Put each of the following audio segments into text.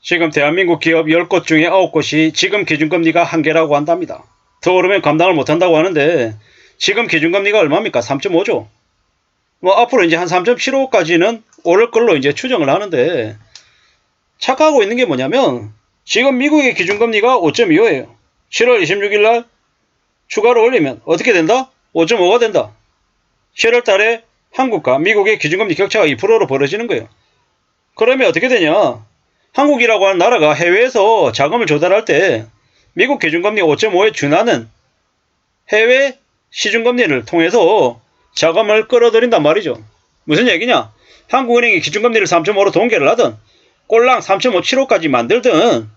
지금 대한민국 기업 10곳 중에 9곳이 지금 기준금리가 한계라고 한답니다. 더 오르면 감당을 못한다고 하는데 지금 기준금리가 얼마입니까? 3.5죠. 뭐 앞으로 이제 한 3.75까지는 오를 걸로 이제 추정을 하는데 착각하고 있는 게 뭐냐면 지금 미국의 기준금리가 5.25예요. 7월 26일 날 추가로 올리면 어떻게 된다? 5.5가 된다. 7월 달에 한국과 미국의 기준금리 격차가 2%로 벌어지는 거예요. 그러면 어떻게 되냐? 한국이라고 하는 나라가 해외에서 자금을 조달할 때 미국 기준금리 5.5에 준하는 해외 시중금리를 통해서 자금을 끌어들인단 말이죠. 무슨 얘기냐? 한국은행이 기준금리를 3.5로 동결을 하든 꼴랑 3.575까지 만들든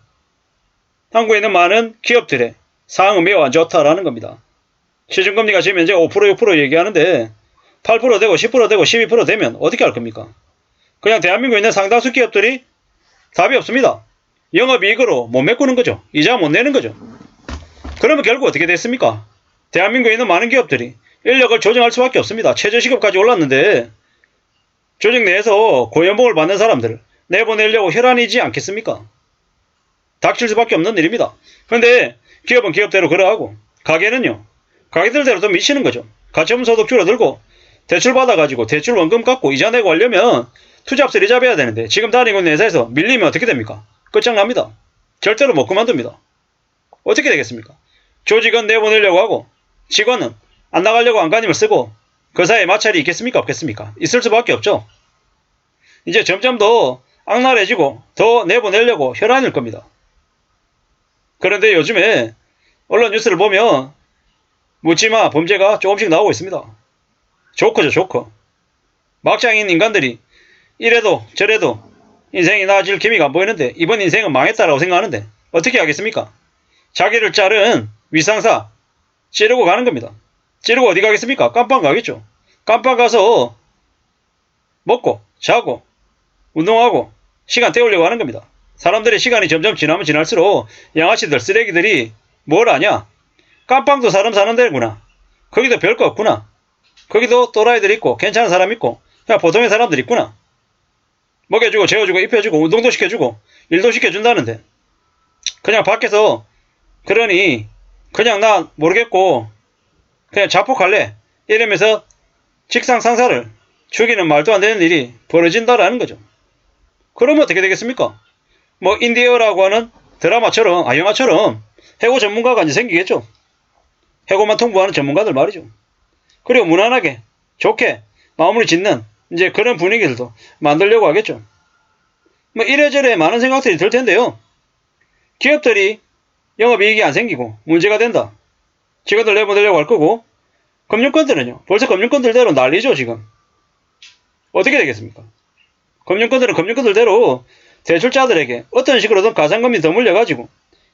한국에 있는 많은 기업들의 상황은 매우 안 좋다라는 겁니다. 시중금리가 지금 현재 5% 6% 얘기하는데 8% 되고 10% 되고 12% 되면 어떻게 할 겁니까? 그냥 대한민국에 있는 상당수 기업들이 답이 없습니다. 영업이익으로 못 메꾸는 거죠. 이자 못 내는 거죠. 그러면 결국 어떻게 됐습니까? 대한민국에 있는 많은 기업들이 인력을 조정할 수밖에 없습니다. 최저시급까지 올랐는데 조직 내에서 고연봉을 받는 사람들을 내보내려고 혈안이지 않겠습니까? 닥칠 수밖에 없는 일입니다. 그런데 기업은 기업대로 그러하고 가게는요. 가게들대로 또 미치는 거죠. 가처분 소득 줄어들고 대출 받아가지고 대출 원금 갚고 이자 내고 하려면 투잡세 이자 해야 되는데 지금 다니고 있는 회사에서 밀리면 어떻게 됩니까? 끝장납니다. 절대로 못 그만둡니다. 어떻게 되겠습니까? 조직은 내보내려고 하고 직원은 안 나가려고 안간힘을 쓰고 그 사이에 마찰이 있겠습니까? 없겠습니까? 있을 수밖에 없죠. 이제 점점 더 악랄해지고 더 내보내려고 혈안일 겁니다. 그런데 요즘에 언론 뉴스를 보면 묻지마 범죄가 조금씩 나오고 있습니다. 조커죠, 조커. 막장인 인간들이 이래도 저래도 인생이 나아질 기미가 안 보이는데 이번 인생은 망했다라고 생각하는데 어떻게 하겠습니까? 자기를 자른 위상사 찌르고 가는 겁니다. 찌르고 어디 가겠습니까? 깜빵 가겠죠. 깜빵 가서 먹고 자고 운동하고 시간 때우려고 하는 겁니다. 사람들의 시간이 점점 지나면 지날수록 양아치들 쓰레기들이 뭘 아냐? 깜빵도 사람 사는 데구나. 거기도 별거 없구나. 거기도 또라이들 있고 괜찮은 사람 있고 그냥 보통의 사람들 있구나. 먹여주고 재워주고 입혀주고 운동도 시켜주고 일도 시켜준다는데 그냥 밖에서 그러니 그냥 나 모르겠고 그냥 자폭할래 이러면서 직상 상사를 죽이는 말도 안 되는 일이 벌어진다라는 거죠. 그러면 어떻게 되겠습니까? 뭐 인디어라고 하는 드라마처럼 영화처럼 해고 전문가가 이제 생기겠죠. 해고만 통보하는 전문가들 말이죠. 그리고 무난하게 좋게 마무리 짓는 이제 그런 분위기들도 만들려고 하겠죠. 뭐 이래저래 많은 생각들이 들 텐데요. 기업들이 영업이익이 안 생기고 문제가 된다. 직원들 내보내려고 할 거고 금융권들은요. 벌써 금융권들대로 난리죠 지금. 어떻게 되겠습니까? 금융권들은 금융권들대로 대출자들에게 어떤 식으로든 가상금리 더 물려가지고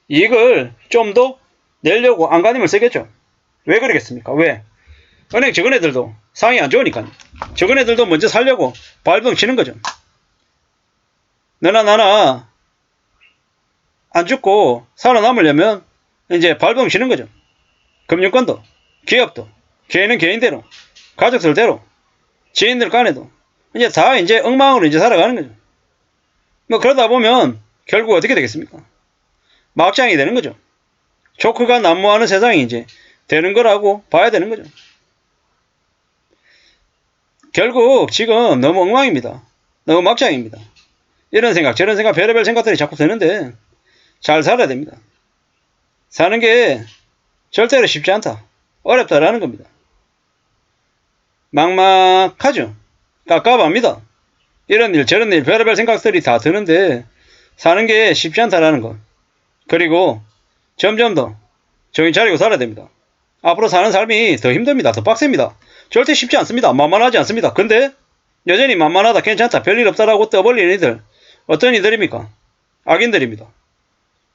이익을 좀 더 내려고 안간힘을 쓰겠죠. 왜 그러겠습니까? 왜? 은행 적은 애들도 상황이 안 좋으니까요. 적은 애들도 먼저 살려고 발버둥 치는 거죠. 너나 나나 안 죽고 살아남으려면 이제 발버둥 치는 거죠. 금융권도 기업도 개인은 개인대로 가족들대로 지인들 간에도 이제 다 이제 엉망으로 이제 살아가는 거죠. 뭐 그러다 보면 결국 어떻게 되겠습니까? 막장이 되는 거죠. 조크가 난무하는 세상이 이제 되는 거라고 봐야 되는 거죠. 결국 지금 너무 엉망입니다. 너무 막장입니다. 이런 생각 저런 생각 별의별 생각들이 자꾸 드는데 잘 살아야 됩니다. 사는 게 절대로 쉽지 않다. 어렵다라는 겁니다. 막막하죠. 깝깝합니다. 이런 일 저런 일 별의별 생각들이 다 드는데 사는 게 쉽지 않다라는 것. 그리고 점점 더 정신 차리고 살아야 됩니다. 앞으로 사는 삶이 더 힘듭니다. 더 빡셉니다. 절대 쉽지 않습니다. 만만하지 않습니다. 근데 여전히 만만하다 괜찮다 별일 없다라고 떠벌리는 이들 어떤 이들입니까? 악인들입니다.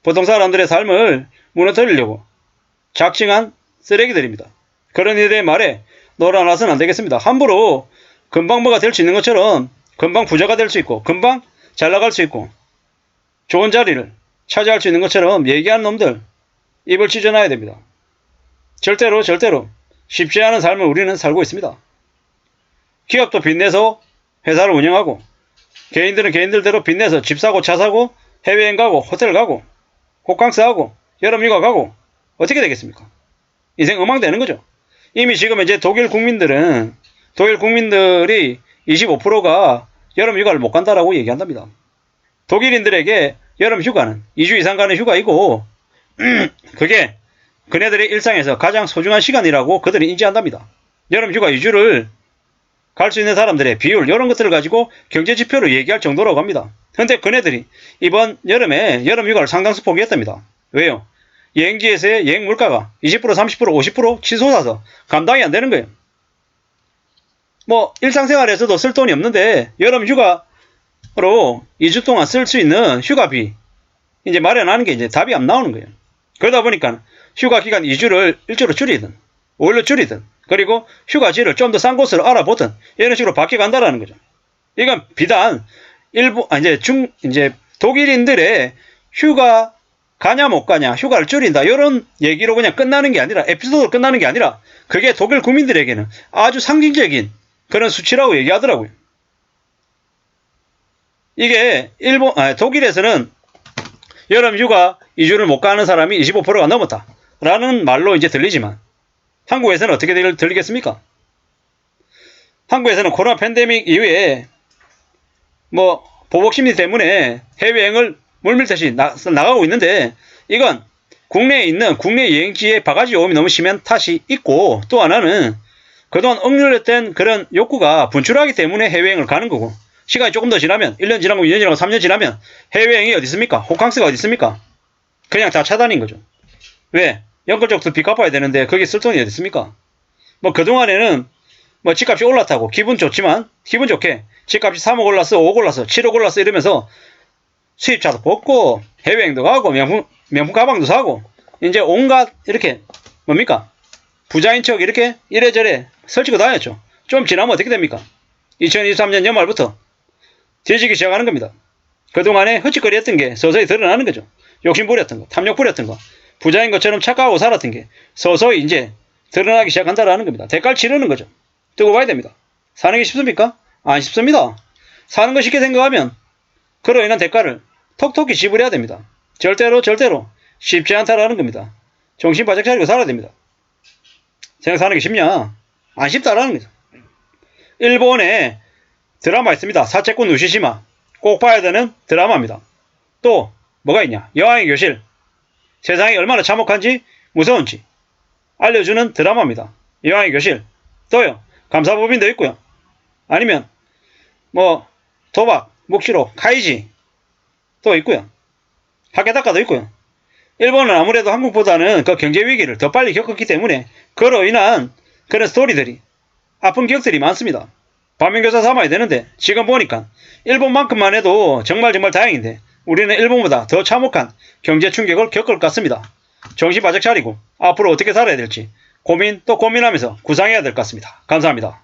보통 사람들의 삶을 무너뜨리려고 작정한 쓰레기들입니다. 그런 이들의 말에 놀아나서는 안 되겠습니다. 함부로 금방 뭐가 될 수 있는 것처럼 금방 부자가 될 수 있고 금방 잘 나갈 수 있고 좋은 자리를 차지할 수 있는 것처럼 얘기하는 놈들 입을 찢어놔야 됩니다. 절대로 쉽지 않은 삶을 우리는 살고 있습니다. 기업도 빚내서 회사를 운영하고 개인들은 개인들대로 빚내서 집 사고 차 사고 해외여행 가고 호텔 가고 호캉스 하고 여름휴가 가고 어떻게 되겠습니까? 인생 엉망되는 거죠. 이미 지금 이제 독일 국민들이 25%가 여름휴가를 못 간다라고 얘기한답니다. 독일인들에게 여름휴가는 2주 이상 가는 휴가이고 그게 그네들의 일상에서 가장 소중한 시간이라고 그들이 인지한답니다. 여름휴가 2주를 갈 수 있는 사람들의 비율 이런 것들을 가지고 경제지표로 얘기할 정도라고 합니다. 근데 그네들이 이번 여름에 여름휴가를 상당수 포기했답니다. 왜요? 여행지에서의 여행 물가가 20%, 30%, 50% 치솟아서 감당이 안 되는 거예요. 뭐 일상생활에서도 쓸 돈이 없는데 여름휴가로 2주 동안 쓸 수 있는 휴가비 이제 마련하는 게 이제 답이 안 나오는 거예요. 그러다 보니까 휴가 기간 2주를 1주로 줄이든 5일로 줄이든 그리고 휴가지를 좀 더 싼 곳으로 알아보든 이런 식으로 바뀌어간다라는 거죠. 이건 비단 이제 독일인들의 휴가 가냐 못 가냐 휴가를 줄인다 이런 얘기로 그냥 끝나는 게 아니라 에피소드로 끝나는 게 아니라 그게 독일 국민들에게는 아주 상징적인 그런 수치라고 얘기하더라고요. 이게 독일에서는 여름 휴가 2주를 못 가는 사람이 25%가 넘었다 라는 말로 이제 들리지만 한국에서는 어떻게 들리겠습니까? 한국에서는 코로나 팬데믹 이후에 뭐 보복심리 때문에 해외여행을 물밀듯이 나가고 있는데 이건 국내에 있는 국내 여행지의 바가지 요금이 너무 심한 탓이 있고 또 하나는 그동안 억눌렸던 그런 욕구가 분출하기 때문에 해외여행을 가는 거고 시간이 조금 더 지나면 1년 지나고 2년 지나고 3년 지나면 해외여행이 어디 있습니까? 호캉스가 어디 있습니까? 그냥 다 차단인 거죠. 왜? 연끌족들 빚 갚아야 되는데 거기 쓸 돈이 어디 있습니까? 뭐 그동안에는 뭐 집값이 올랐다고 기분 좋게 집값이 3억 올랐어 5억 올랐어 7억 올랐어 이러면서 수입차도 뽑고 해외여행도 가고 명품 가방도 사고 이제 온갖 이렇게 뭡니까? 부자인 척 이렇게 이래저래 설치고 다녔죠. 좀 지나면 어떻게 됩니까? 2023년 연말부터 뒤지기 시작하는 겁니다. 그동안에 헛짓거리 했던 게 서서히 드러나는 거죠. 욕심 부렸던 거, 탐욕 부렸던 거, 부자인 것처럼 착각하고 살았던 게 서서히 이제 드러나기 시작한다라는 겁니다. 대가를 치르는 거죠. 두고 봐야 됩니다. 사는 게 쉽습니까? 안 쉽습니다. 사는 거 쉽게 생각하면 그로 인한 대가를 톡톡히 지불해야 됩니다. 절대로 쉽지 않다라는 겁니다. 정신 바짝 차리고 살아야 됩니다. 생각 사는 게 쉽냐? 안 쉽다라는 거죠. 일본에 드라마 있습니다. 사채꾼 우시시마. 꼭 봐야 되는 드라마입니다. 또 뭐가 있냐? 여왕의 교실. 세상이 얼마나 참혹한지 무서운지 알려주는 드라마입니다. 여왕의 교실. 또요. 감사법인도 있고요. 아니면 뭐 도박, 묵시록, 카이지 또 있고요. 하게다카도 있고요. 일본은 아무래도 한국보다는 그 경제 위기를 더 빨리 겪었기 때문에 그로 인한 그런 스토리들이 아픈 기억들이 많습니다. 반면교사 삼아야 되는데 지금 보니까 일본만큼만 해도 정말 다행인데 우리는 일본보다 더 참혹한 경제 충격을 겪을 것 같습니다. 정신 바짝 차리고 앞으로 어떻게 살아야 될지 고민하면서 구상해야 될 것 같습니다. 감사합니다.